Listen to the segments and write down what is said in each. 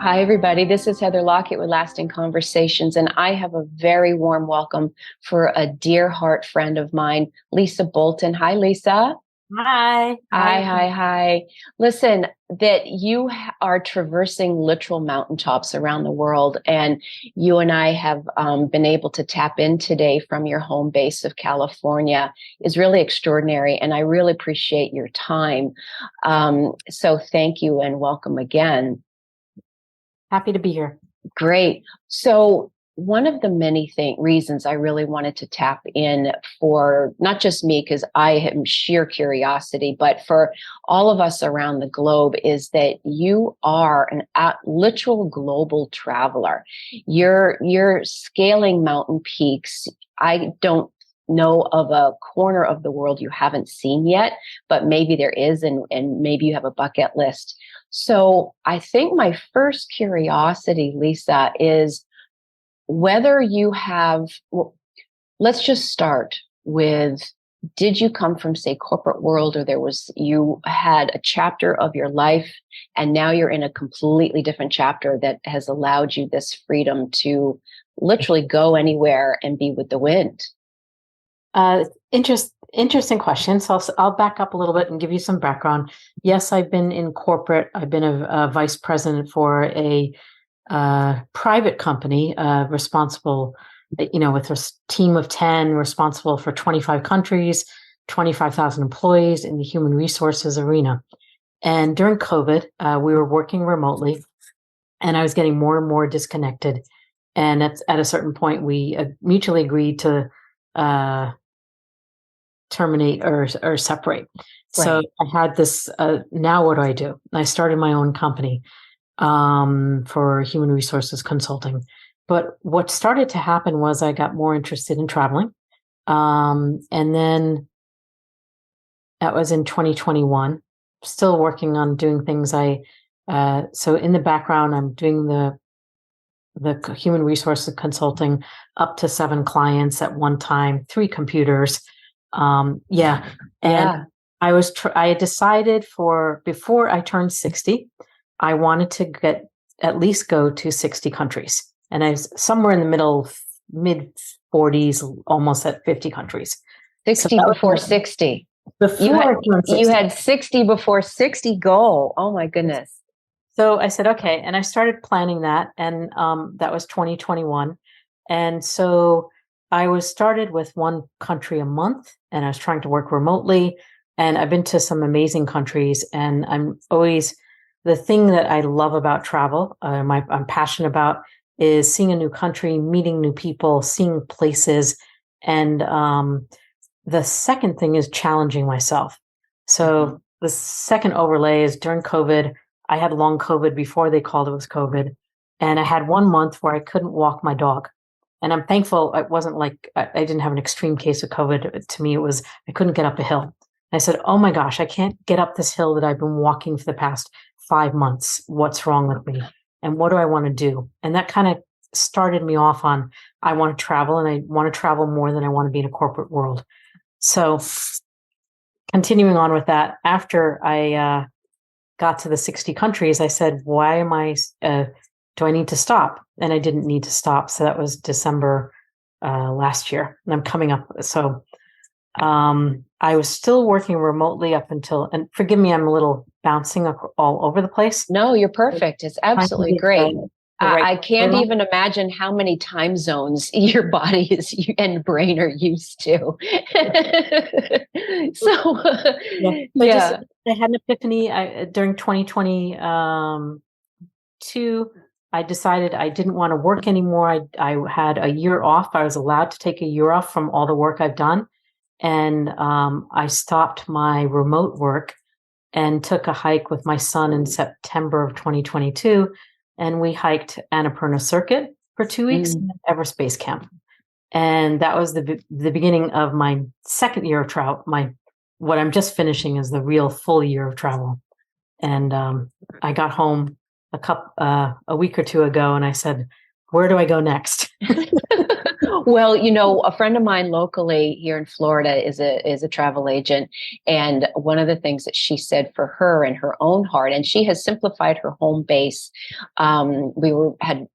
Hi, everybody. This is Heather Lockett with Lasting Conversations, and I have a very warm welcome for a dear heart friend of mine, Lisa Bolton. Hi, Lisa. Hi. Hi. Listen, that you are traversing literal mountaintops around the world, and you and I have been able to tap in today from your home base of California is really extraordinary, and I really appreciate your time. So thank you and welcome again. Happy to be here. Great. So one of the many reasons I really wanted to tap in for not just me, because I am sheer curiosity, but for all of us around the globe is that you are an literal global traveler. You're scaling mountain peaks. I don't know of a corner of the world you haven't seen yet, but maybe there is, and maybe you have a bucket list. So I think my first curiosity, Lisa, is whether you have, well, let's just start with, did you come from, say, corporate world, or you had a chapter of your life and now you're in a completely different chapter that has allowed you this freedom to literally go anywhere and be with the wind? Interesting question. So I'll back up a little bit and give you some background. Yes, I've been in corporate. I've been a vice president for a private company, responsible, with a team of 10, responsible for 25 countries, 25,000 employees in the human resources arena. And during COVID, we were working remotely, and I was getting more and more disconnected. And at a certain point, we mutually agreed to terminate or separate. Right. So I had this, now what do? I started my own company for human resources consulting. But what started to happen was I got more interested in traveling. And then that was in 2021, still working on doing things. So in the background, I'm doing the human resources consulting up to 7 clients at one time, 3 computers. And I had decided before I turned 60, I wanted to at least go to 60 countries. And I was somewhere in the mid 40s, almost at 50 countries. 60 so before 60. You had 60 before 60 goal. Oh my goodness. So I said, okay. And I started planning that. And that was 2021. And so I was started with 1 country a month, and I was trying to work remotely. And I've been to some amazing countries. And I'm always, the thing that I love about travel, I'm passionate about, is seeing a new country, meeting new people, seeing places. And the second thing is challenging myself. So the second overlay is during COVID, I had long COVID before they called it was COVID. And I had 1 month where I couldn't walk my dog. And I'm thankful it wasn't like I didn't have an extreme case of COVID. To me, it was I couldn't get up a hill. I said, oh my gosh, I can't get up this hill that I've been walking for the past 5 months. What's wrong with me? And what do I want to do? And that kind of started me off on, I want to travel, and I want to travel more than I want to be in a corporate world. So continuing on with that, after I got to the 60 countries, I said, why do I need to stop? And I didn't need to stop. So that was December last year. And I'm coming up. So I was still working remotely up until, and forgive me, I'm a little bouncing all over the place. No, you're perfect. It's absolutely great. I can't even imagine how many time zones your body and brain are used to. I had an epiphany during 2022. I decided I didn't want to work anymore. I had a year off. I was allowed to take a year off from all the work I've done. And I stopped my remote work and took a hike with my son in September of 2022. And we hiked Annapurna Circuit for 2 weeks in Everspace Camp. And that was the beginning of my second year of travel. What I'm just finishing is the real full year of travel. And I got home a week or two ago, and I said, where do I go next? Well, a friend of mine locally here in Florida is a travel agent, and one of the things that she said for her in her own heart, and she has simplified her home base. Had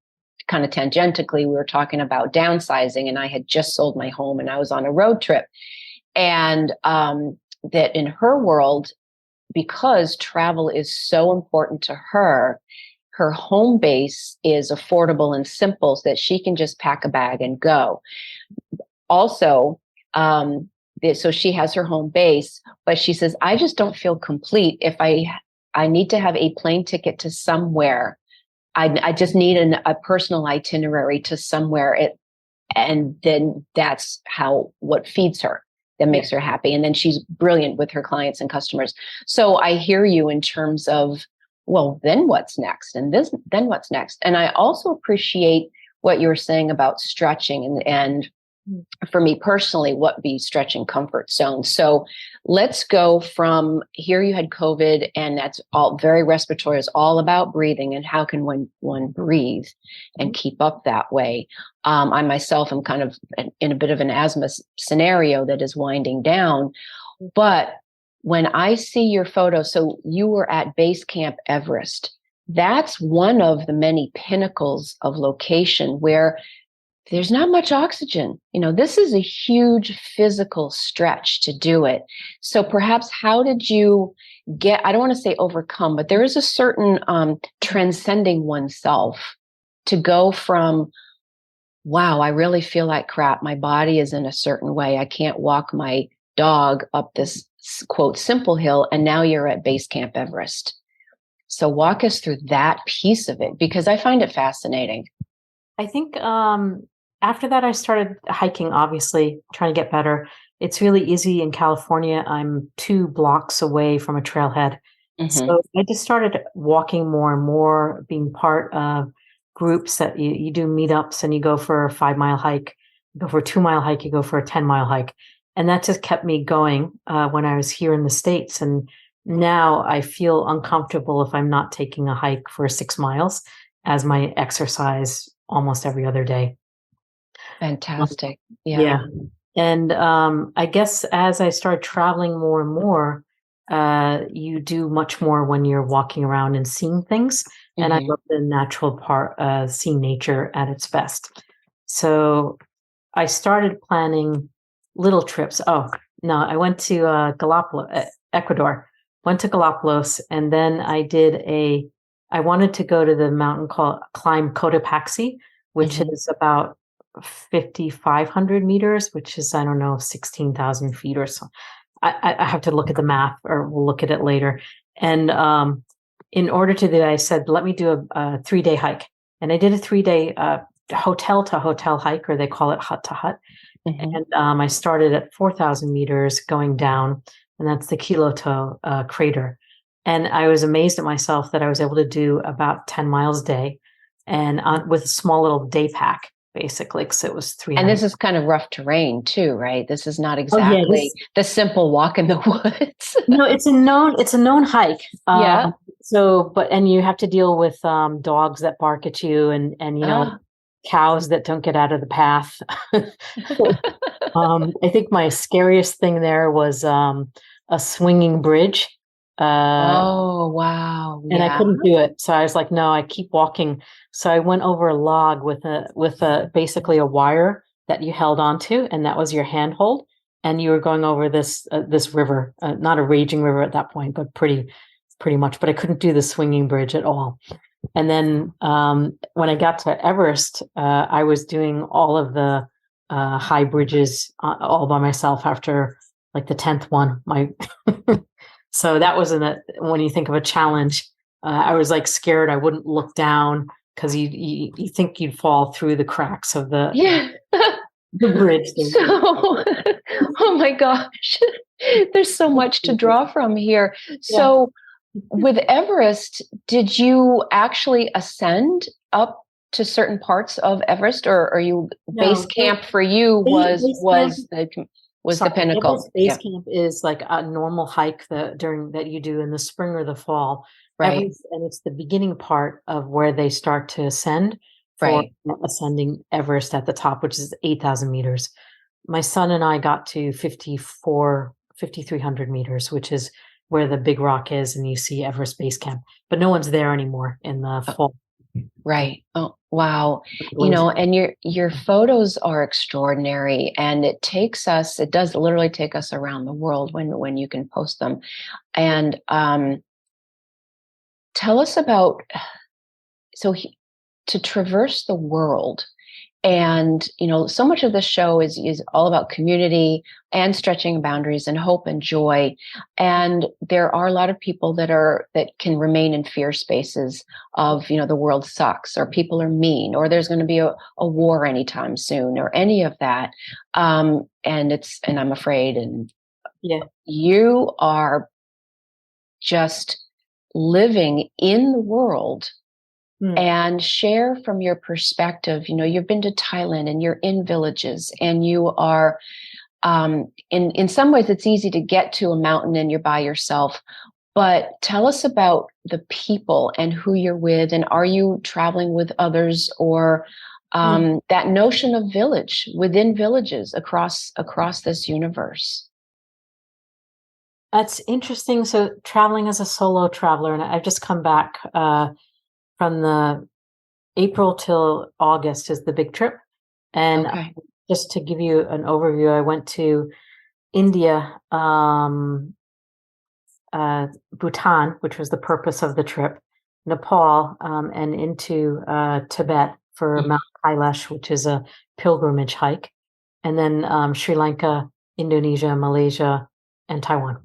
kind of tangentially, we were talking about downsizing, and I had just sold my home, and I was on a road trip, and that in her world, because travel is so important to her, her home base is affordable and simple so that she can just pack a bag and go. Also, so she has her home base, but she says, I just don't feel complete if I need to have a plane ticket to somewhere. I just need a personal itinerary to somewhere. And then that's what feeds her, that makes her happy. And then she's brilliant with her clients and customers. So I hear you in terms of, well, then what's next? And then what's next? And I also appreciate what you were saying about stretching and for me personally, what be stretching comfort zone. So let's go from here. You had COVID, and that's all very respiratory. It's all about breathing and how can one breathe and keep up that way. I myself am kind of in a bit of an asthma scenario that is winding down, but when I see your photo, so you were at Base Camp Everest. That's one of the many pinnacles of location where there's not much oxygen. This is a huge physical stretch to do it. So perhaps how did you I don't want to say overcome, but there is a certain transcending oneself to go from, wow, I really feel like crap. My body is in a certain way. I can't walk my dog up this quote simple hill. And now you're at Base Camp Everest. So walk us through that piece of it, because I find it fascinating. I think after that, I started hiking, obviously, trying to get better. It's really easy in California. I'm 2 blocks away from a trailhead. Mm-hmm. So I just started walking more and more, being part of groups that you do meetups, and you go for a 5-mile hike, you go for a 2-mile hike, you go for a 10-mile hike. And that just kept me going when I was here in the States. And now I feel uncomfortable if I'm not taking a hike for 6 miles as my exercise almost every other day. Fantastic. Yeah. And I guess as I start traveling more and more, you do much more when you're walking around and seeing things. Mm-hmm. And I love the natural part of seeing nature at its best. So I started planning little trips. Oh, no, I went to Galapagos, Ecuador, went to Galapagos, and then I wanted to go to the mountain climb Cotopaxi, which is about 5,500 meters, which is, I don't know, 16,000 feet or so. I have to look at the math, or we'll look at it later. And in order to do that, I said, let me do a 3-day hike. And I did a 3-day hotel to hotel hike, or they call it hut to hut. Mm-hmm. And I started at 4,000 meters going down, and that's the Quiloto crater. And I was amazed at myself that I was able to do about 10 miles a day, and with a small little day pack, basically, because it was 300. And this is kind of rough terrain too, right? This is not exactly the simple walk in the woods. No, it's a known hike. Yeah. And you have to deal with dogs that bark at you, and cows that don't get out of the path. I think my scariest thing there was a swinging bridge. Oh, wow. And I couldn't do it. So I was like, no, I keep walking. So I went over a log with basically a wire that you held onto, and that was your handhold. And you were going over this river, not a raging river at that point, but pretty much. But I couldn't do the swinging bridge at all. And then when I got to Everest, I was doing all of the high bridges all by myself after like the 10th one. So that wasn't when you think of a challenge, I was like scared I wouldn't look down, because you think you'd fall through the cracks of the bridge. Oh my gosh, there's so much to draw from here. So with Everest, did you actually ascend up to certain parts of Everest, or are you base camp for you was the pinnacle? Base camp is like a normal hike that you do in the spring or the fall, right? And it's the beginning part of where they start to ascend. for Right. ascending Everest at the top, which is 8,000 meters. My son and I got to 5,300 meters, which is where the big rock is, and you see Everest Base Camp. But no one's there anymore in the Oh, fall. right. Oh, wow. Glacier. And your photos are extraordinary, and it does literally take us around the world when you can post them. And tell us about to traverse the world. And so much of the show is all about community and stretching boundaries and hope and joy. And there are a lot of people that can remain in fear spaces of the world sucks, or people are mean, or there's going to be a war anytime soon, or any of that. And I'm afraid. And Yeah. you are just living in the world. And share from your perspective. You've been to Thailand, and you're in villages, and you are in some ways it's easy to get to a mountain and you're by yourself. But tell us about the people and who you're with, and are you traveling with others, or that notion of village within villages across this universe. That's interesting. So traveling as a solo traveler, and I've just come back from the April till August is the big trip. And Okay. just to give you an overview, I went to India, Bhutan, which was the purpose of the trip, Nepal, and into Tibet for Mount Kailash, which is a pilgrimage hike, and then Sri Lanka, Indonesia, Malaysia, and Taiwan.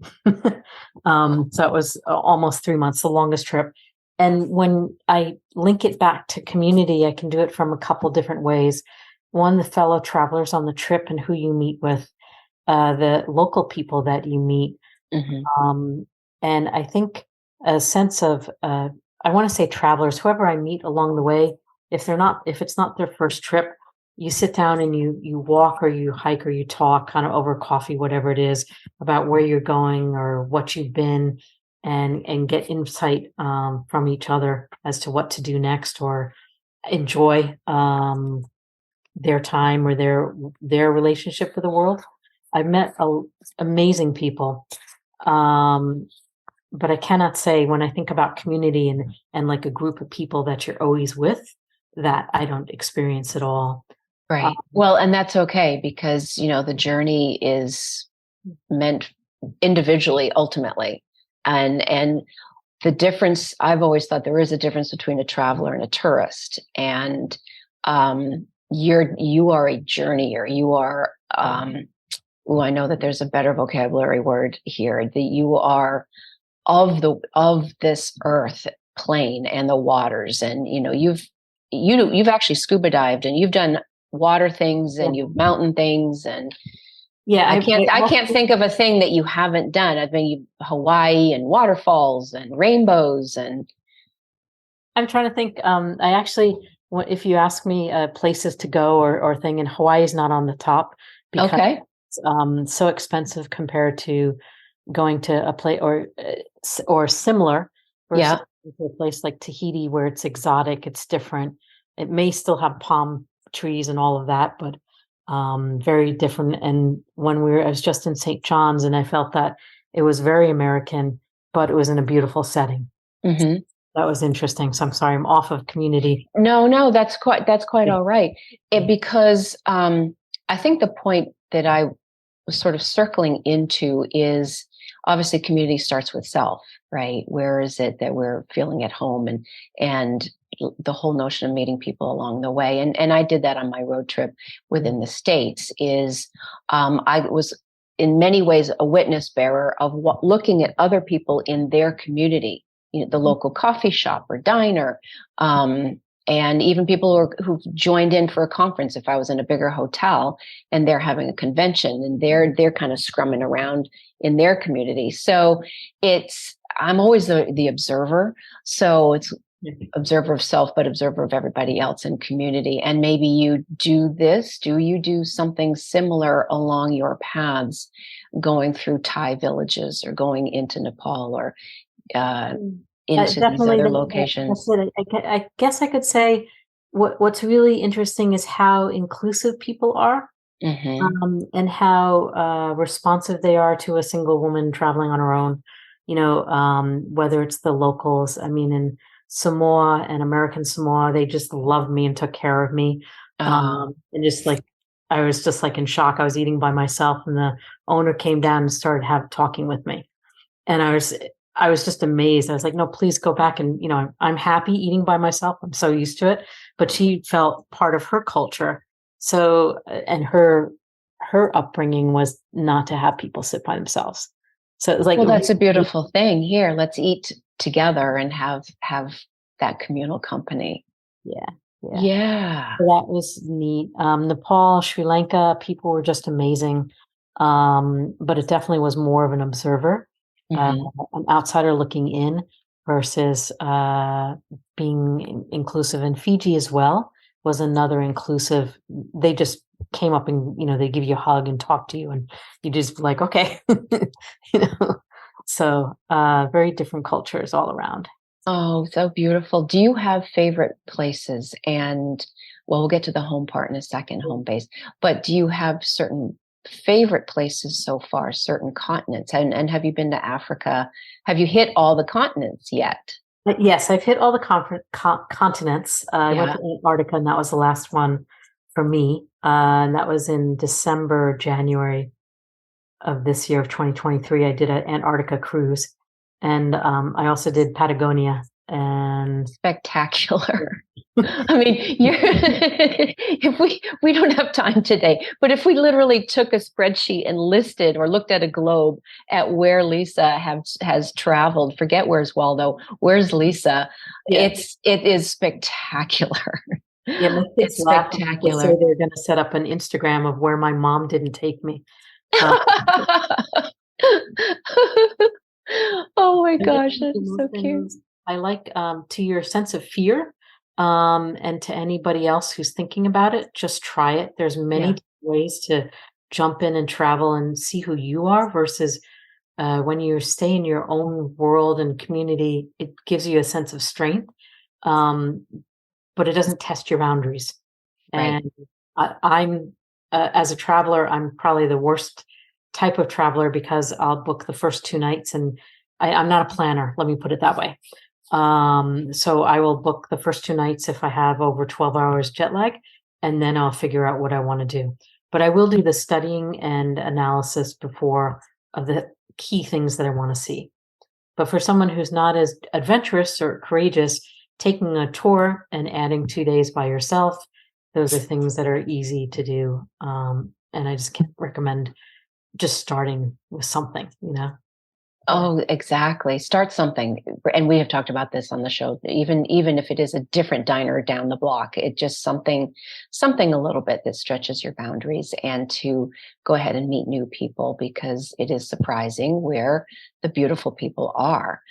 So it was almost 3 months, the longest trip. And when I link it back to community, I can do it from a couple different ways. One, the fellow travelers on the trip and who you meet with, the local people that you meet. Mm-hmm. And I think a sense of, I want to say travelers, whoever I meet along the way, if it's not their first trip, you sit down and you walk or you hike or you talk kind of over coffee, whatever it is, about where you're going or what you've been, and get insight from each other as to what to do next, or enjoy their time or their relationship with the world. I've met amazing people, but I cannot say when I think about community and like a group of people that you're always with, that I don't experience at all. Right. Well, and that's okay, because the journey is meant individually ultimately. And the difference, I've always thought there is a difference between a traveler and a tourist. And you are a journeyer. You are I know that there's a better vocabulary word here, that you are of this earth plane and the waters. And you've actually scuba dived, and you've done water things, and you've mountain things, and I can't think of a thing that you haven't done. I've been Hawaii, and waterfalls and rainbows, and I'm trying to think. I actually, if you ask me places to go or thing, and Hawaii is not on the top because okay. it's so expensive compared to going to a place or similar versus to a place like Tahiti, where it's exotic, it's different. It may still have palm trees and all of that, but very different. And I was just in St. John's, and I felt that it was very American, but it was in a beautiful setting. Mm-hmm. That was interesting. So I'm sorry, I'm off of community. No, that's quite all right. Because I think the point that I was sort of circling into is, obviously community starts with self, right? Where is it that we're feeling at home, and the whole notion of meeting people along the way. And I did that on my road trip within the States. I was in many ways a witness bearer of looking at other people in their community, the local coffee shop or diner, and even people who've joined in for a conference. If I was in a bigger hotel and they're having a convention, and they're kind of scrumming around in their community. So I'm always the observer. So it's observer of self, but observer of everybody else in community. And maybe you do something similar along your paths, going through Thai villages, or going into Nepal, or into these other locations. I guess I could say what's really interesting is how inclusive people are, Hmm. and how responsive they are to a single woman traveling on her own. Whether it's the locals. I mean, in Samoa and American Samoa, they just loved me and took care of me. Oh, And just like I was just like in shock. I was eating by myself, and the owner came down and started talking with me, and I was just amazed. I was like, no, please go back. And, I'm happy eating by myself. I'm so used to it. But she felt part of her culture. So, and her upbringing was not to have people sit by themselves. So it was like, well, that's a beautiful thing. Here, let's eat together and have that communal company. yeah, yeah. Yeah. So that was neat. Nepal, Sri Lanka, people were just amazing. But it definitely was more of an observer, uh, Hmm. an outsider looking in versus being inclusive. And Fiji as well was another inclusive. They just came up and, they give you a hug and talk to you, and you just like, okay, you know. So very different cultures all around. Oh, so beautiful. Do you have favorite places? And well, we'll get to the home part in a second, home base. But do you have certain favorite places so far, certain continents? And have you been to Africa? Have you hit all the continents yet? Yes, I've hit all the continents. I went Yeah. to Antarctica, and that was the last one for me. And that was in December, January of this year of 2023. I did an Antarctica cruise, and I also did Patagonia. And Spectacular. I mean, you're if we don't have time today, but if we literally took a spreadsheet and listed or looked at a globe at where Lisa has traveled, forget where's Waldo, where's Lisa? yeah, It is spectacular. yeah, my kids It's laugh when people say spectacular. they're going to set up an Instagram of where my mom didn't take me. Uh, Oh my I like gosh, to do that's most so cute. things. I like to your sense of fear, and to anybody else who's thinking about it, just try it. There's Yeah, many ways to jump in and travel and see who you are versus when you stay in your own world and community, it gives you a sense of strength, um, but it doesn't test your boundaries. right. And I'm, as a traveler, I'm probably the worst type of traveler because I'll book the first 2 nights, and I'm not a planner. Let me put it that way. So I will book the first 2 nights if I have over 12 hours jet lag, and then I'll figure out what I want to do. But I will do the studying and analysis before of the key things that I want to see. But for someone who's not as adventurous or courageous, taking a tour and adding 2 days by yourself, those are things that are easy to do. And I just can't recommend just starting with something. Oh, exactly. Start something. And we have talked about this on the show. Even if it is a different diner down the block, it just something a little bit that stretches your boundaries and to go ahead and meet new people because it is surprising where the beautiful people are.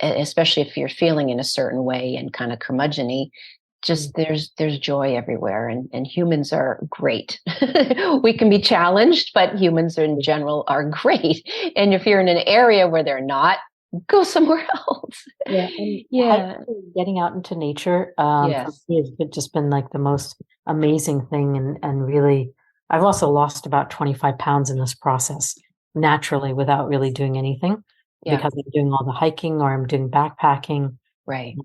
Especially if you're feeling in a certain way and kind of curmudgeony, just there's joy everywhere and humans are great. We can be challenged, but humans in general are great. And if you're in an area where they're not, go somewhere else. Yeah, and Yeah. hiking, getting out into nature, for Yes. me has just been like the most amazing thing, and really, I've also lost about 25 pounds in this process naturally without really doing anything Yeah. because I'm doing all the hiking or I'm doing backpacking. Right.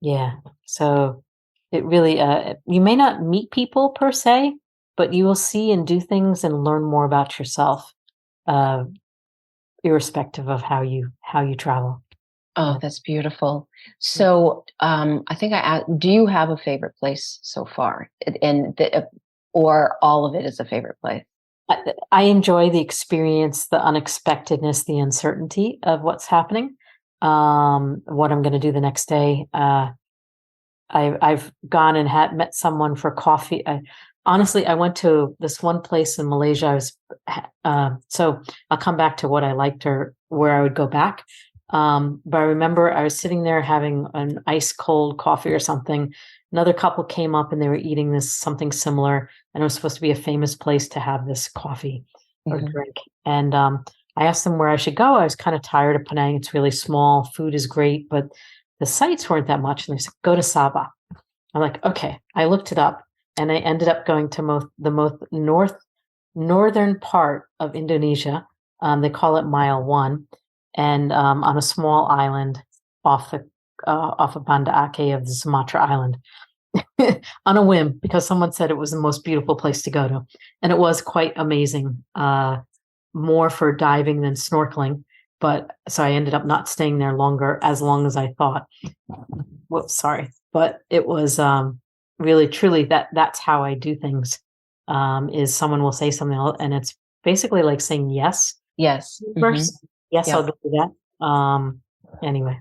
Yeah, so it really, you may not meet people per se, but you will see and do things and learn more about yourself, uh, irrespective of how you travel. Oh, Yeah. that's beautiful. So, I think do you have a favorite place so far? Or all of it is a favorite place? I enjoy the experience, the unexpectedness, the uncertainty of what's happening, what I'm going to do the next day. I've gone and had met someone for coffee. Honestly, I went to this one place in Malaysia. So I'll come back to what I liked or where I would go back. But I remember I was sitting there having an ice cold coffee or something. Another couple came up and they were eating this something similar, and it was supposed to be a famous place to have this coffee or Mhm. drink. And I asked them where I should go. I was kind of tired of Penang. It's really small. Food is great, but the sites weren't that much. And they said, go to Sabah. I'm like, okay, I looked it up and I ended up going to the most northern part of Indonesia. They call it Mile One, and on a small island off the off of Banda Aceh of the Sumatra Island, on a whim because someone said it was the most beautiful place to go to, and it was quite amazing. More for diving than snorkeling, but so I ended up not staying there as long as I thought. Whoops, sorry, but it was really truly that's how I do things. Is someone will say something else, and it's basically like saying yes. Yes. First, yes, Yep. I'll do that. Anyway.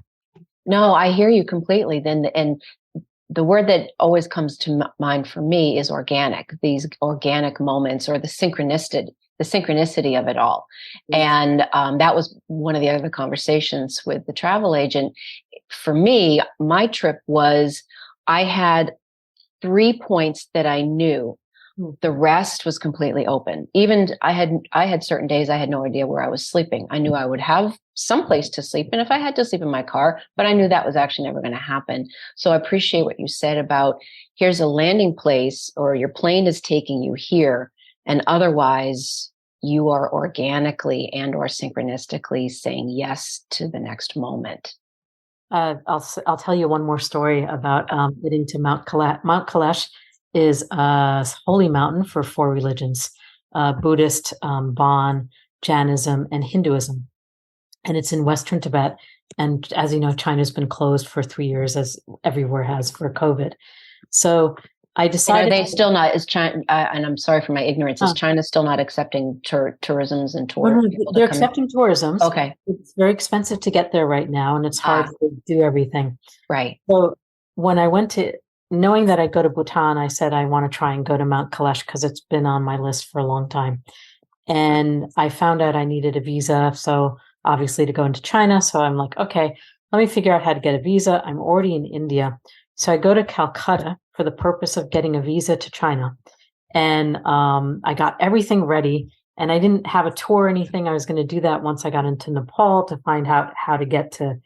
No, I hear you completely. And the word that always comes to mind for me is organic. These organic moments, or the synchronicity of it all. And that was one of the other conversations with the travel agent. For me, my trip was, I had 3 points that I knew. The rest was completely open. Even I had certain days I had no idea where I was sleeping. I knew I would have some place to sleep, and if I had to sleep in my car, but I knew that was actually never going to happen. So I appreciate what you said about, here's a landing place, or your plane is taking you here, and otherwise you are organically and or synchronistically saying yes to the next moment. I'll tell you one more story about getting to Mount Kalash. Mount Kalash is a holy mountain for 4 religions: Buddhist, Bon, Jainism, and Hinduism. And it's in Western Tibet. And as you know, China's been closed for 3 years, as everywhere has, for COVID. So I And decided. are they still not, is China, and I'm sorry for my ignorance, is China still not accepting tourisms and tour? They're accepting tourism. Okay. It's very expensive to get there right now, and it's hard to do everything. Right. So when I went to, knowing that I'd go to Bhutan, I said I want to try and go to Mount Kalash because it's been on my list for a long time. And I found out I needed a visa, so obviously to go into China. So I'm like, okay, let me figure out how to get a visa. I'm already in India. So I go to Calcutta for the purpose of getting a visa to China. And I got everything ready. And I didn't have a tour or anything. I was going to do that once I got into Nepal to find out how to get to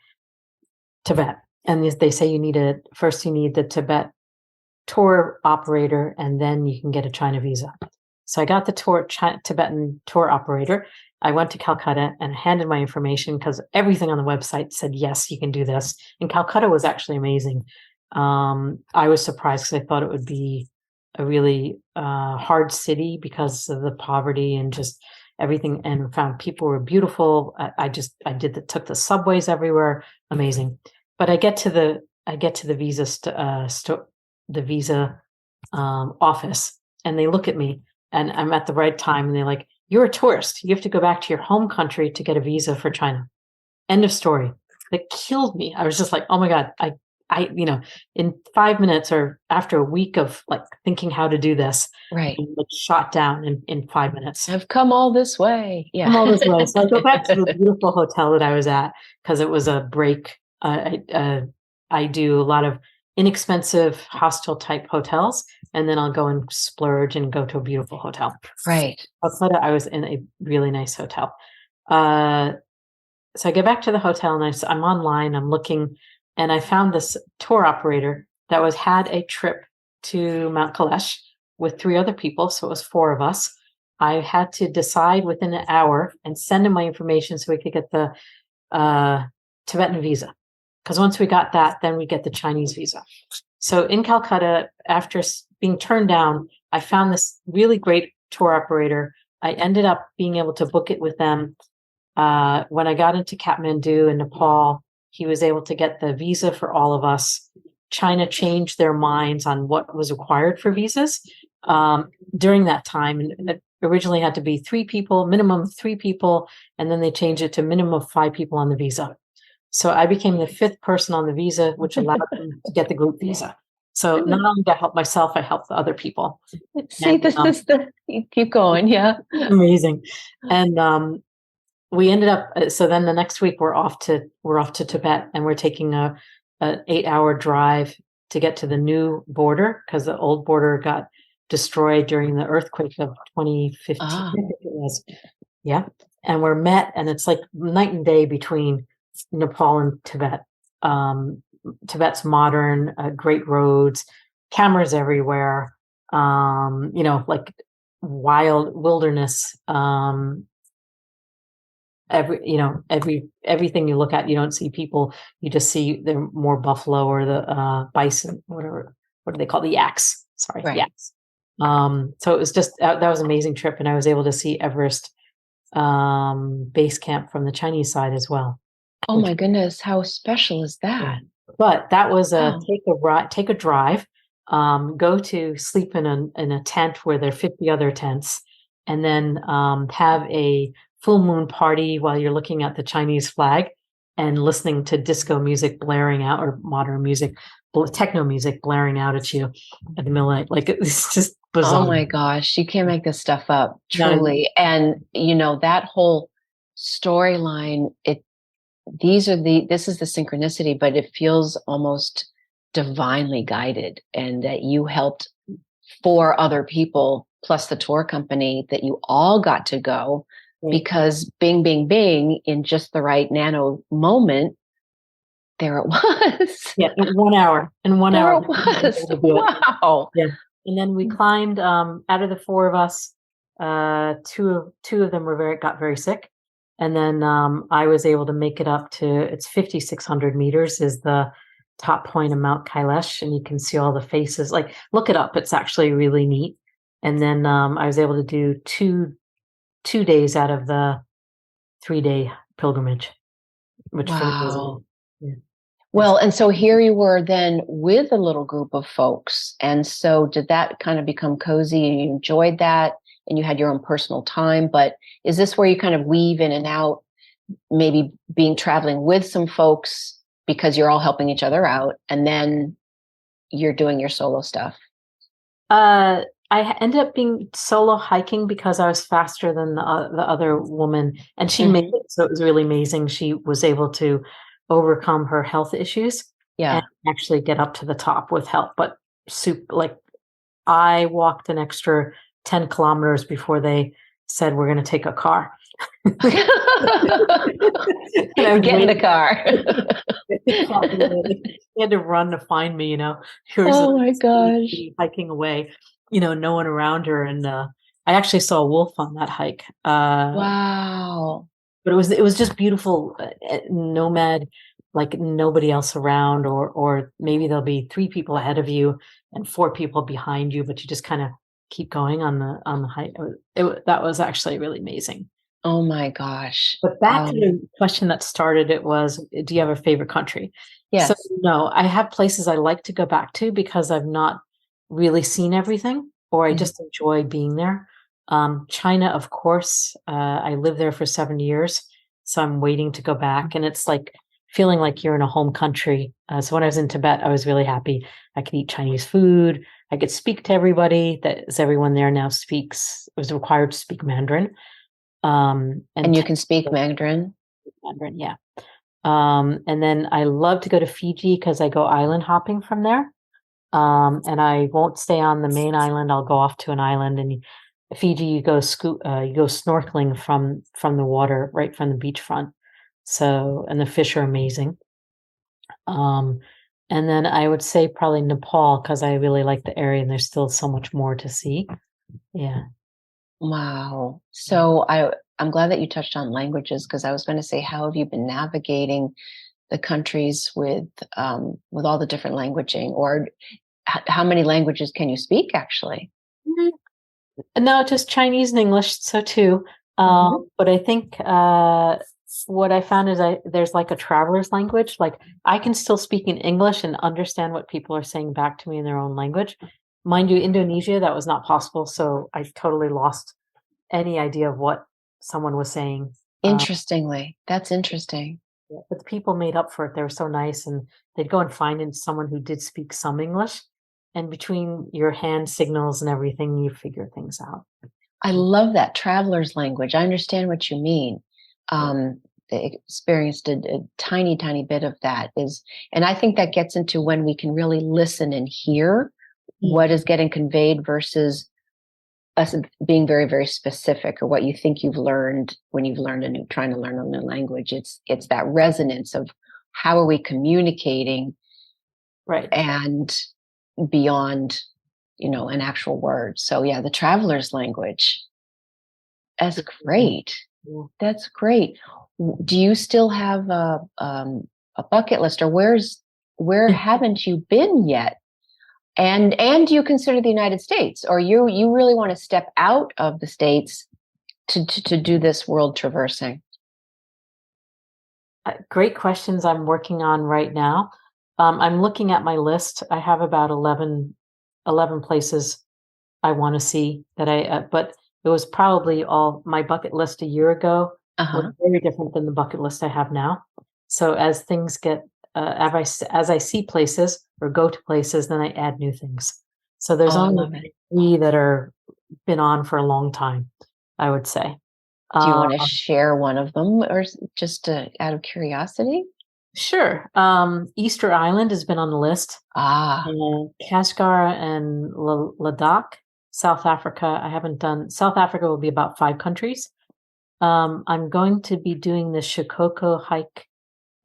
Tibet. And they say you need the Tibet tour operator, and then you can get a China visa. So I got the Tibetan tour operator. I went to Calcutta and handed my information because everything on the website said, yes, you can do this. And Calcutta was actually amazing. I was surprised because I thought it would be a really hard city because of the poverty and just everything, and found people were beautiful. Took the subways everywhere. Amazing. But I get to the visa office, and they look at me, and I'm at the right time, and they're like, "You're a tourist. You have to go back to your home country to get a visa for China." End of story. That killed me. I was just like, "Oh my God!" In 5 minutes, or after a week of like thinking how to do this, right, shot down in 5 minutes. I've come all this way. Yeah, come all this way. So I go back to the beautiful hotel that I was at because it was a break. I do a lot of inexpensive hostel type hotels, and then I'll go and splurge and go to a beautiful hotel. Right. Outside, I was in a really nice hotel. So I get back to the hotel, and I'm online. I'm looking, and I found this tour operator that had a trip to Mount Kalash with 3 other people. So it was 4 of us. I had to decide within an hour and send him my information so we could get the Tibetan visa. Because once we got that, then we get the Chinese visa. So in Calcutta, after being turned down, I found this really great tour operator. I ended up being able to book it with them. When I got into Kathmandu in Nepal, he was able to get the visa for all of us. China changed their minds on what was required for visas during that time. And it originally had to be 3 people, minimum of 3 people, and then they changed it to minimum of 5 people on the visa. So I became the 5th person on the visa, which allowed them to get the group visa. So not only did I help myself, I helped the other people. See, you keep going. Yeah. Amazing. And we ended up, so then the next week we're off to Tibet, and we're taking an 8-hour drive to get to the new border because the old border got destroyed during the earthquake of 2015. I think it was. Yeah. And we're met, and it's like night and day between Nepal and Tibet. Tibet's modern, great roads, cameras everywhere, like wild wilderness. Everything you look at, you don't see people. You just see the more buffalo or the bison, whatever. What do they call the yaks? Sorry, Right. yaks. So it was just that was an amazing trip, and I was able to see Everest base camp from the Chinese side as well. Oh Which, my goodness, how special is yeah. that? But that was a Wow. take a drive, go to sleep in a tent where there are 50 other tents, and then have a full moon party while you're looking at the Chinese flag and listening to disco music blaring out or modern music, techno music blaring out at you at the middle of the night. Like it's just Oh bizarre. my gosh, you can't make this stuff up, Not truly. And that whole storyline, this is the synchronicity, but it feels almost divinely guided, and that you helped four other people plus the tour company, that you all got to go because bing, bing, bing, in just the right nano moment, there it was. Yeah, in 1 hour. In one There hour. it was. Wow. Yeah. And then we climbed out of the four of us, two of them got very sick. And then I was able to make it up to it's 5,600 meters is the top point of Mount Kailash, and you can see all the faces. Like look it up. It's actually really neat. And then I was able to do two days out of the 3-day pilgrimage, which for me was Wow. yeah. Well, and so here you were then with a little group of folks. And so did that kind of become cozy and you enjoyed that and you had your own personal time? But is this where you kind of weave in and out, maybe being traveling with some folks because you're all helping each other out, and then you're doing your solo stuff? I ended up being solo hiking because I was faster than the other woman, and she made Mhm. it. So it was really amazing. She was able to overcome her health issues and Yeah. actually get up to the top with help. But like I walked an extra 10 kilometers before they said we're going to take a car. And I was Get in the waiting. car. They had to run to find me, She was Oh my gosh. hiking away, no one around her. And I actually saw a wolf on that hike. Wow. But it was just beautiful, nomad, like nobody else around, or maybe there'll be 3 people ahead of you and 4 people behind you, but you just kind of keep going on the hike. That was actually really amazing. Oh my gosh. But back to the question that started it was, do you have a favorite country? So Yes. no, I have places I like to go back to because I've not really seen everything, or I Mhm. just enjoy being there. China, of course, I lived there for 7 years, so I'm waiting to go back, and it's like feeling like you're in a home country. So when I was in Tibet, I was really happy. I could eat Chinese food. I could speak to everybody. As everyone there now was required to speak Mandarin. And you can speak Mandarin? Mandarin, yeah. And then I love to go to Fiji because I go island hopping from there. And I won't stay on the main island. I'll go off to an island. And Fiji, you go snorkeling from the water, right from the beachfront. So, and the fish are amazing. Um, and then I would say probably Nepal because I really like the area and there's still so much more to see. Yeah. Wow. So I'm glad that you touched on languages, because I was going to say, how have you been navigating the countries with all the different languaging, or how many languages can you speak actually? Mhm. No, just Chinese and English, so too. Mhm. But I think what I found is there's like a traveler's language. Like I can still speak in English and understand what people are saying back to me in their own language. Mind you, Indonesia, that was not possible. So I totally lost any idea of what someone was saying. Interestingly, that's interesting. But the people made up for it. They were so nice, and they'd go and find someone who did speak some English. And between your hand signals and everything, you figure things out. I love that traveler's language. I understand what you mean. Um, Experienced a tiny, tiny bit of that and I think that gets into when we can really listen and hear what is getting conveyed versus us being very, very specific, or what you think you've learned when you've trying to learn a new language. It's that resonance of how are we communicating, Right. and beyond, an actual word. So yeah, the traveler's language. That's great. Yeah. That's great. Do you still have a bucket list, or where haven't you been yet? And do you consider the United States, or you really want to step out of the States to do this world traversing? Great questions I'm working on right now. I'm looking at my list. I have about 11 places I want to see that but it was probably all my bucket list a year ago was Uh-huh. very different than the bucket list I have now. So as things get, as I see places or go to places, then I add new things. So there's Oh, I only love it. 3 that are been on for a long time, I would say. Do you Uh, want to share one of them, or just out of curiosity? sure. Easter Island has been on the list. Ah, Kashgar and Ladakh, South Africa. I haven't done South Africa will be about 5 countries. I'm going to be doing the Shikoku hike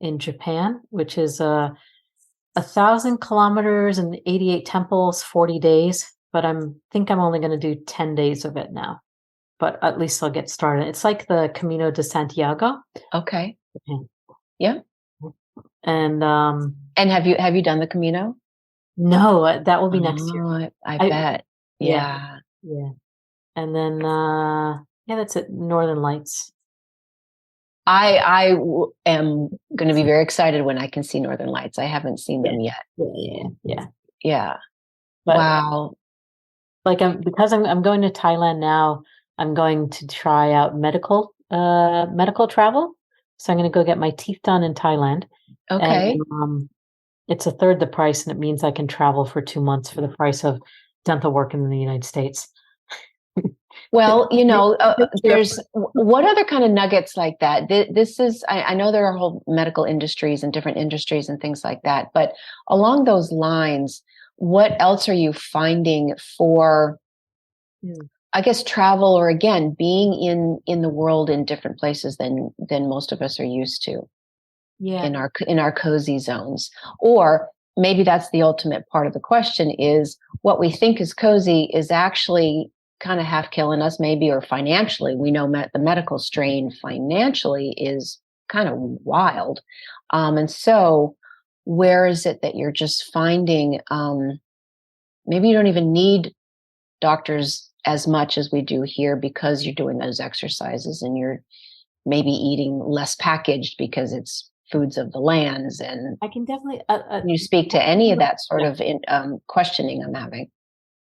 in Japan, which is 1,000 kilometers and 88 temples, 40 days. But I'm only going to do 10 days of it now. But at least I'll get started. It's like the Camino de Santiago. okay. Japan. Yeah. And And have you done the Camino? no, that will be next year. Oh, I I bet. Yeah, Yeah. yeah. And then yeah, that's it. Northern Lights. Am going to be very excited when I can see Northern Lights. I haven't seen Yeah, them yet. yeah. Yeah. But Wow. like I'm going to Thailand now. I'm going to try out medical travel. So I'm going to go get my teeth done in Thailand, and Okay. it's a third the price, and it means I can travel for 2 months for the price of dental work in the United States. Well, Trip. there's what other kind of nuggets like that? This is, I know there are whole medical industries and different industries and things like that, but along those lines, what else are you finding for, Mm. I guess, travel, or again, being in the world in different places than most of us are used to Yeah, in our cozy zones? Or maybe that's the ultimate part of the question: is what we think is cozy is actually kind of half killing us, maybe, or financially. We know the medical strain financially is kind of wild. And so where is it that you're just finding, maybe you don't even need doctors as much as we do here, because you're doing those exercises and you're maybe eating less packaged because it's foods of the lands? And I can definitely. can you speak to any of that sort Yeah. of questioning I'm having?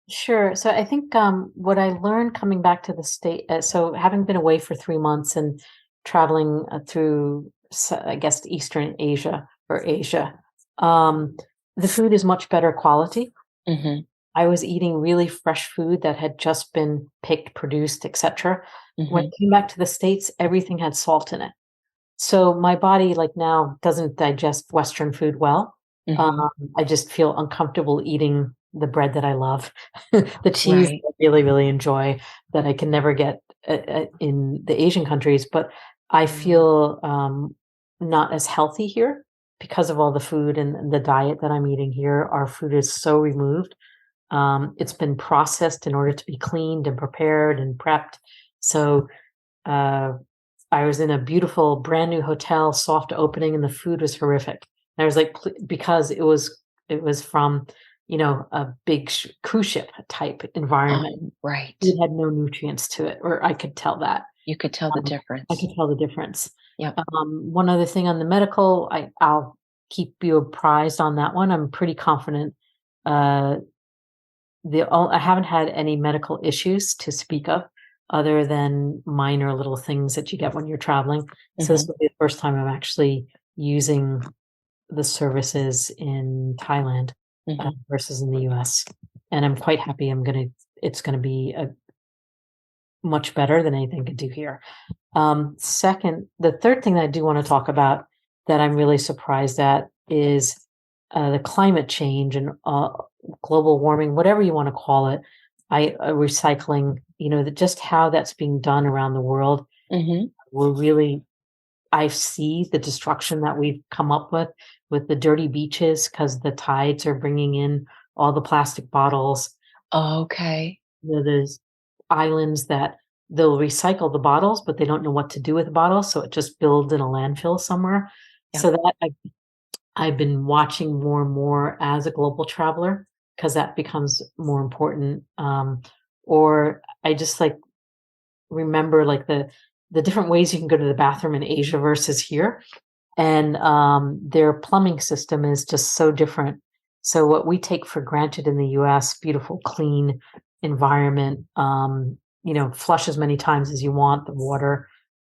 Sure. So I think what I learned coming back to the state, so having been away for 3 months and traveling through, I guess, Eastern Asia or Asia, um, the food is much better quality. Hmm. I was eating really fresh food that had just been picked, produced, etc. When Hmm. I came back to the States, everything had salt in it. So my body, like now, doesn't digest Western food well. Hmm. Um, I just feel uncomfortable eating the bread that I love, the cheese Right. that I really, really enjoy that I can never get in the Asian countries. But I Mm. feel not as healthy here because of all the food and the diet that I'm eating here. Our food is so removed. It's been processed in order to be cleaned and prepared and prepped. So uh, I was in a beautiful brand new hotel, soft opening, and the food was horrific. And I was like, because it was from, a big cruise ship type environment. Right. It had no nutrients to it, or I could tell that. You could tell the I difference. could tell the difference. Yep. One other thing on the medical, I'll keep you apprised on that one. I'm pretty confident. Uh, I haven't had any medical issues to speak of other than minor little things that you get when you're traveling. So this Hmm. will be the first time I'm actually using the services in Thailand Hmm. versus in the US. And I'm quite happy. It's gonna be a much better than anything I could do here. The third thing that I do want to talk about that I'm really surprised at is the climate change and global warming, whatever you want to call it. Recycling, just how that's being done around the world. Hmm. We're really, I see the destruction that we've come up with the dirty beaches because the tides are bringing in all the plastic bottles. Okay. There's islands that they'll recycle the bottles, but they don't know what to do with the bottles, so it just builds in a landfill somewhere. Yeah. So that I've been watching more and more as a global traveler because that becomes more important. Or I just like remember like the different ways you can go to the bathroom in Asia versus here, and their plumbing system is just so different. So what we take for granted in the U.S., beautiful, clean environment, flush as many times as you want the water,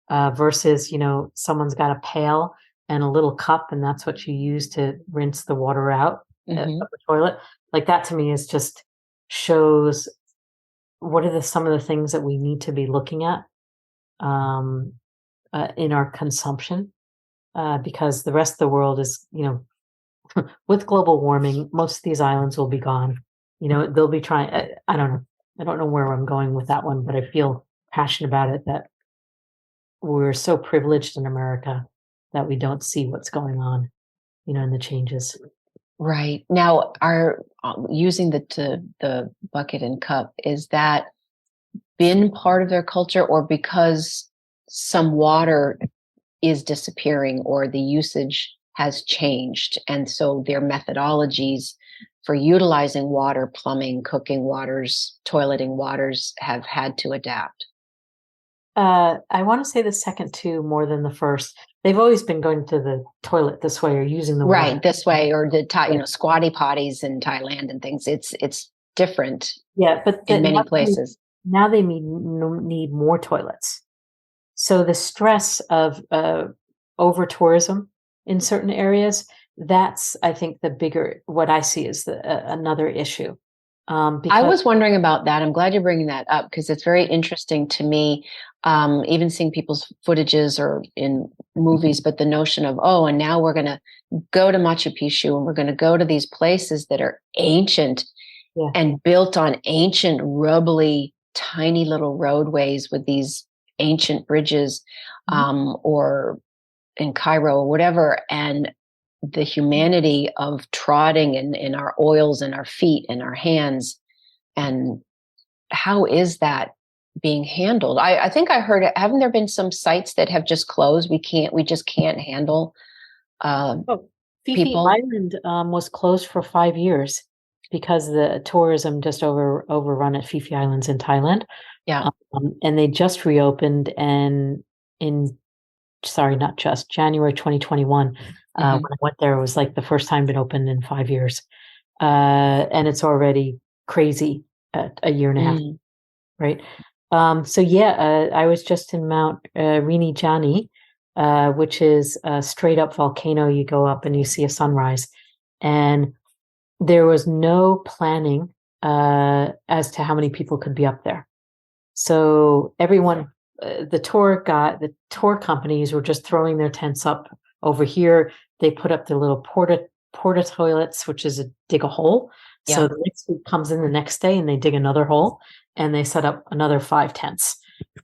versus someone's got a pail and a little cup, and that's what you use to rinse the water out of the toilet. Like that to me is just shows what are some of the things that we need to be looking at in our consumption, because the rest of the world is, with global warming, most of these islands will be gone. They'll be trying. I don't know. I don't know where I'm going with that one, but I feel passionate about it that we're so privileged in America that we don't see what's going on, in the changes. Right. Now, are using the bucket and cup, is that been part of their culture, or because some water is disappearing or the usage has changed, and so their methodologies for utilizing water, plumbing, cooking waters, toileting waters have had to adapt? I want to say the second two more than the first. They've always been going to the toilet this way or using the Right, water this way, or squatty potties in Thailand and things. It's different Yeah, but in many places. now they need more toilets. So the stress of over tourism in certain areas, that's I think the bigger what I see is another issue. I Because was wondering about that. I'm glad you're bringing that up because it's very interesting to me, even seeing people's footages or in movies, but the notion of, oh, and now we're going to go to Machu Picchu and we're going to go to these places that are ancient yeah, and built on ancient, rubbly, tiny little roadways with these ancient bridges, or in Cairo or whatever. And the humanity of trotting in our oils and our feet and our hands, and how is that being handled? I think I heard, haven't there been some sites that have just closed? We just can't handle Oh, Fifi people. Island was closed for 5 years because the tourism just overrun at Fifi Islands in Thailand. Yeah. And they just reopened, and not just January 2021. When I went there, it was like the first time been opened in 5 years. And it's already crazy at a year and a half, right? I was just in Mount Rinjani, which is a straight up volcano. You go up and you see a sunrise. And there was no planning as to how many people could be up there. So everyone, the tour companies were just throwing their tents up over here. They put up their little porta toilets, which is dig a hole. Yeah. So the next group comes in the next day and they dig another hole and they set up another 5 tents.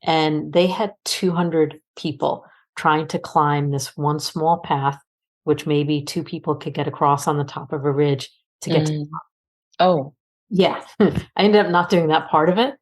And they had 200 people trying to climb this one small path, which maybe 2 people could get across on the top of a ridge to get to the top. Oh, yeah. I ended up not doing that part of it.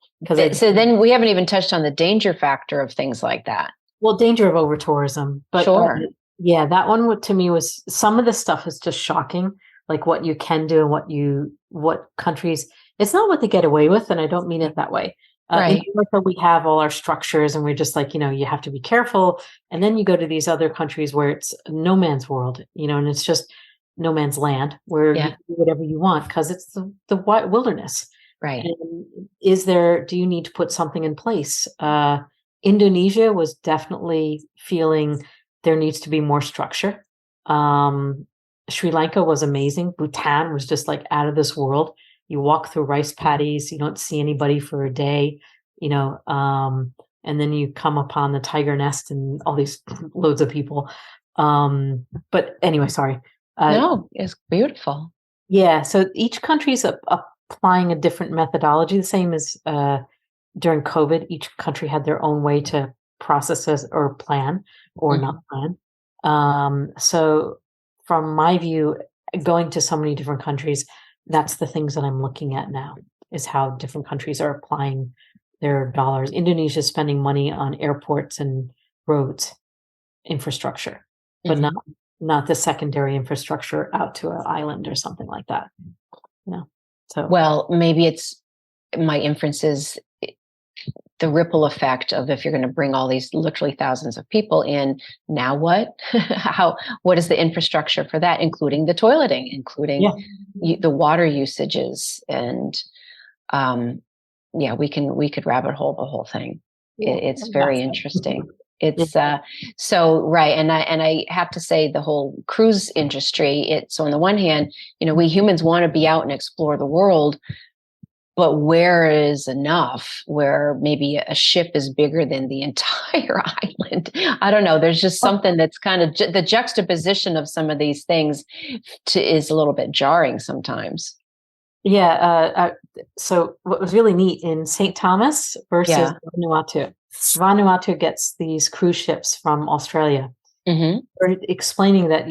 So then we haven't even touched on the danger factor of things like that. Well, danger of over tourism, but sure. That one to me was, some of the stuff is just shocking, like what you can do and what countries. It's not what they get away with, and I don't mean it that way. Right. In America, we have all our structures, and we're just like, you have to be careful. And then you go to these other countries where it's no man's world, and it's just no man's land where you can do whatever you want because it's the wilderness. Right. And do you need to put something in place? Indonesia was definitely feeling there needs to be more structure. Sri Lanka was amazing. Bhutan was just like out of this world. You walk through rice paddies, you don't see anybody for a day, and then you come upon the tiger nest and all these loads of people. But anyway, sorry. No, it's beautiful. Yeah. So each country's applying a different methodology, the same as during COVID. Each country had their own way to process this or plan or not plan. So from my view, going to so many different countries, that's the things that I'm looking at now, is how different countries are applying their dollars. Indonesia is spending money on airports and roads infrastructure, but Mhm. not the secondary infrastructure out to an island or something like that. So Well, maybe it's my inference is the ripple effect of if you're going to bring all these literally thousands of people in, now what? What is the infrastructure for that, including the toileting, including the water usages, and yeah, we could rabbit hole the whole thing. It's very interesting. It's so right, and I have to say the whole cruise industry. So on the one hand, we humans want to be out and explore the world, but where is enough? Where maybe a ship is bigger than the entire island. I don't know. There's just something that's kind of the juxtaposition of some of these things is a little bit jarring sometimes. Yeah. So what was really neat in St. Thomas versus Vanuatu. Vanuatu gets these cruise ships from Australia. Mm-hmm. They're explaining that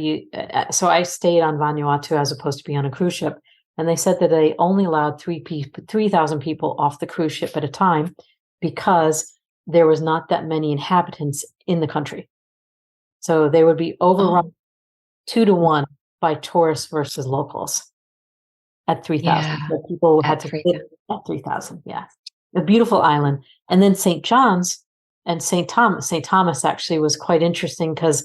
so I stayed on Vanuatu as opposed to be on a cruise ship. And they said that they only allowed 3,000 people off the cruise ship at a time because there was not that many inhabitants in the country. So they would be overrun 2-1 by tourists versus locals at 3,000. Yeah. So people had to fit at 3,000. Yeah. A beautiful island. And then St. John's and St. Thomas actually was quite interesting because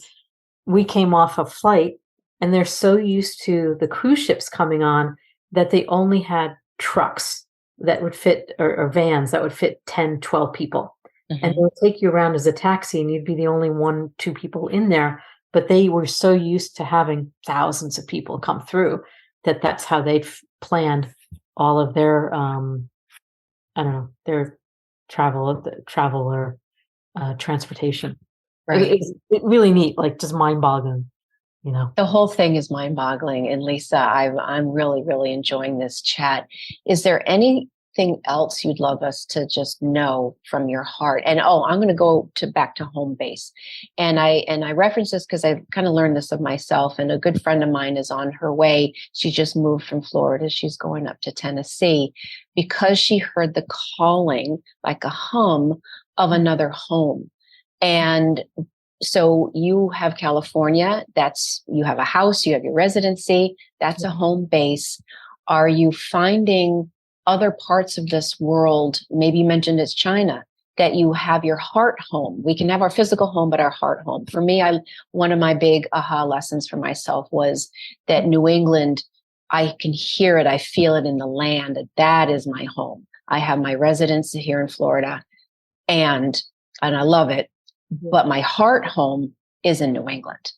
we came off a flight and they're so used to the cruise ships coming on that they only had trucks that would fit or vans that would fit 10, 12 people. Mm-hmm. And they'll take you around as a taxi and you'd be the only 1-2 people in there. But they were so used to having thousands of people come through that's how they planned all of their, their travel or transportation. Right. It's really neat, like just mind-boggling. The whole thing is mind-boggling. And Lisa, I'm really, really enjoying this chat. Is there anything else you'd love us to just know from your heart? And I'm going to go back to home base. And I reference this because I've kind of learned this of myself. And a good friend of mine is on her way. She just moved from Florida. She's going up to Tennessee because she heard the calling, like a hum of another home. And so you have California, you have a house, you have your residency, that's a home base. Are you finding other parts of this world, maybe you mentioned it's China, that you have your heart home? We can have our physical home, but our heart home. For me, one of my big aha lessons for myself was that New England, I can hear it, I feel it in the land, that is my home. I have my residence here in Florida and I love it. But my heart home is in New England.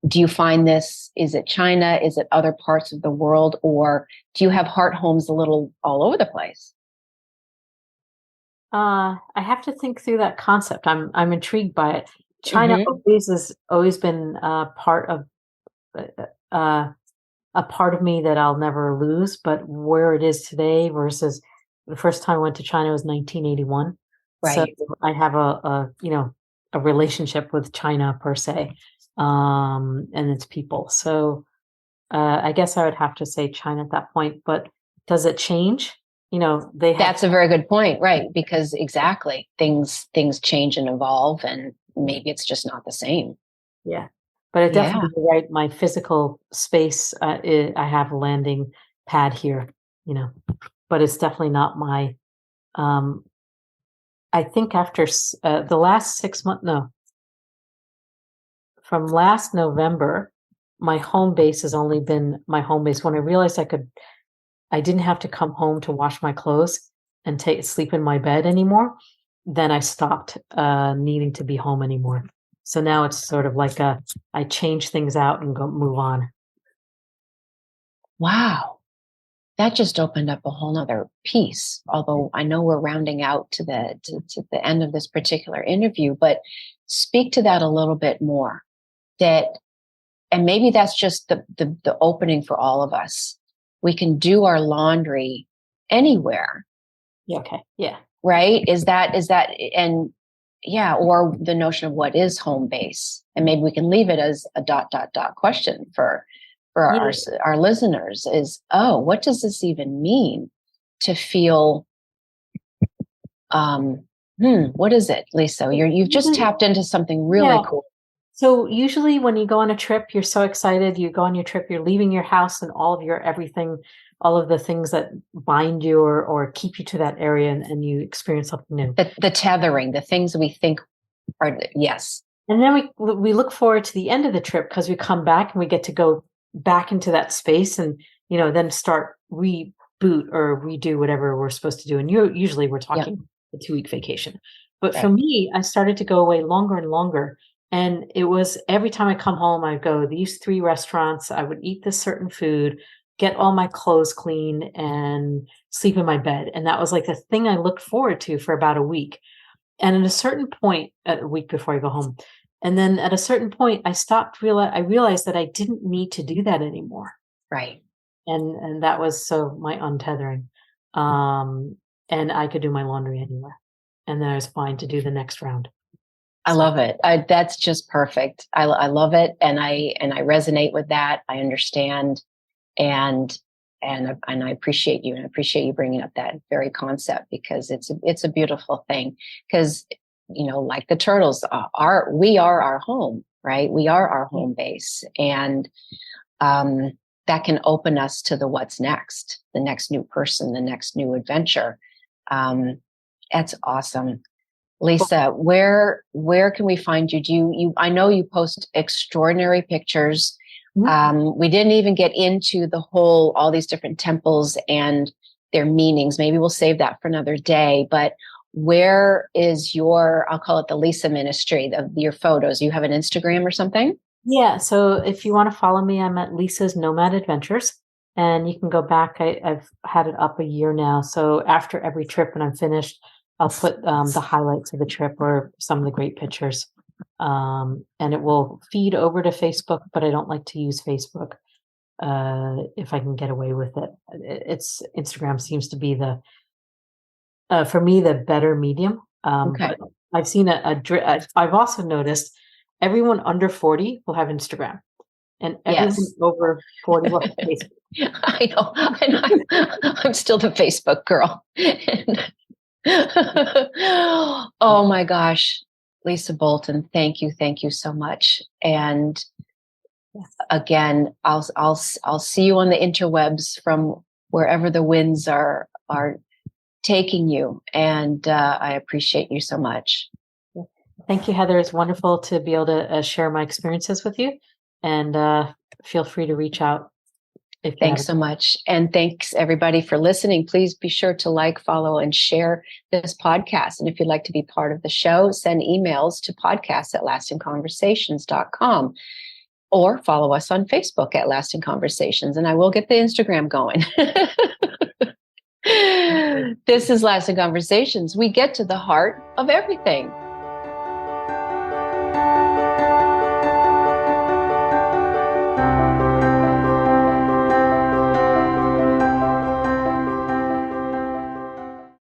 Do you find this? Is it China? Is it other parts of the world? Or do you have heart homes a little all over the place? I have to think through that concept. I'm intrigued by it. China has always been a part of me that I'll never lose. But where it is today versus the first time I went to China was 1981. Right. So I have a relationship with China per se, and its people. So I guess I would have to say China at that point. But does it change? That's a very good point, right? Because exactly things change and evolve, and maybe it's just not the same. Yeah, but it definitely right. My physical space, I have a landing pad here, but it's definitely not my. I think after the last 6 months, from last November, my home base has only been my home base. When I realized I didn't have to come home to wash my clothes and sleep in my bed anymore, then I stopped needing to be home anymore. So now it's sort of like I change things out and move on. Wow. That just opened up a whole nother piece. Although I know we're rounding out to the end of this particular interview, but speak to that a little bit more. And maybe that's just the opening for all of us. We can do our laundry anywhere. Yeah. Okay. Yeah. Right? Is that and yeah, or the notion of what is home base, and maybe we can leave it as a ... question for for Yeah. our listeners is, oh, what does this even mean to feel, what is it, Lisa? You've just tapped into something really Yeah. cool. So usually when you go on a trip, you're so excited, you go on your trip, you're leaving your house and all of your everything, all of the things that bind you or keep you to that area, and you experience something new. The tethering, the things we think are, yes. And then we look forward to the end of the trip because we come back and we get to go back into that space and, then start reboot or redo whatever we're supposed to do. And usually we're talking a 2-week vacation. But for me, I started to go away longer and longer. And it was every time I come home, I'd go these 3 restaurants, I would eat this certain food, get all my clothes clean and sleep in my bed. And that was like the thing I looked forward to for about a week. And at a certain point, a week before I go home, and then at a certain point, I realized that I didn't need to do that anymore. Right. And that was my untethering. And I could do my laundry anywhere. And then I was fine to do the next round. I love it. That's just perfect. I love it. And I resonate with that. I understand. And I appreciate you, and I appreciate you bringing up that very concept, because it's a beautiful thing. Because, like the turtles we are our home, right? We are our home base. And, that can open us to the what's next, the next new person, the next new adventure. That's awesome. Lisa, where can we find you? I know you post extraordinary pictures. We didn't even get into all these different temples and their meanings. Maybe we'll save that for another day. But where is I'll call it the Lisa Ministry, your photos? You have an Instagram or something? Yeah. So if you want to follow me, I'm at Lisa's Nomad Adventures, and you can go back. I've had it up a year now. So after every trip when I'm finished, I'll put the highlights of the trip or some of the great pictures. And it will feed over to Facebook, but I don't like to use Facebook if I can get away with it. Instagram seems to be for me, the better medium. Okay. But I've seen I've also noticed everyone under 40 will have Instagram, and everyone over 40 will have Facebook. I know. And I'm still the Facebook girl. Oh my gosh. Lisa Bolton, thank you so much. And again, I'll see you on the interwebs from wherever the winds are taking you. And I appreciate you so much. Thank you, Heather. It's wonderful to be able to share my experiences with you. And feel free to reach out. Thanks so much. And thanks everybody for listening. Please be sure to like, follow, and share this podcast. And if you'd like to be part of the show, send emails to podcast@lastingconversations.com or follow us on Facebook at Lasting Conversations. And I will get the Instagram going. This is Lasting Conversations. We get to the heart of everything.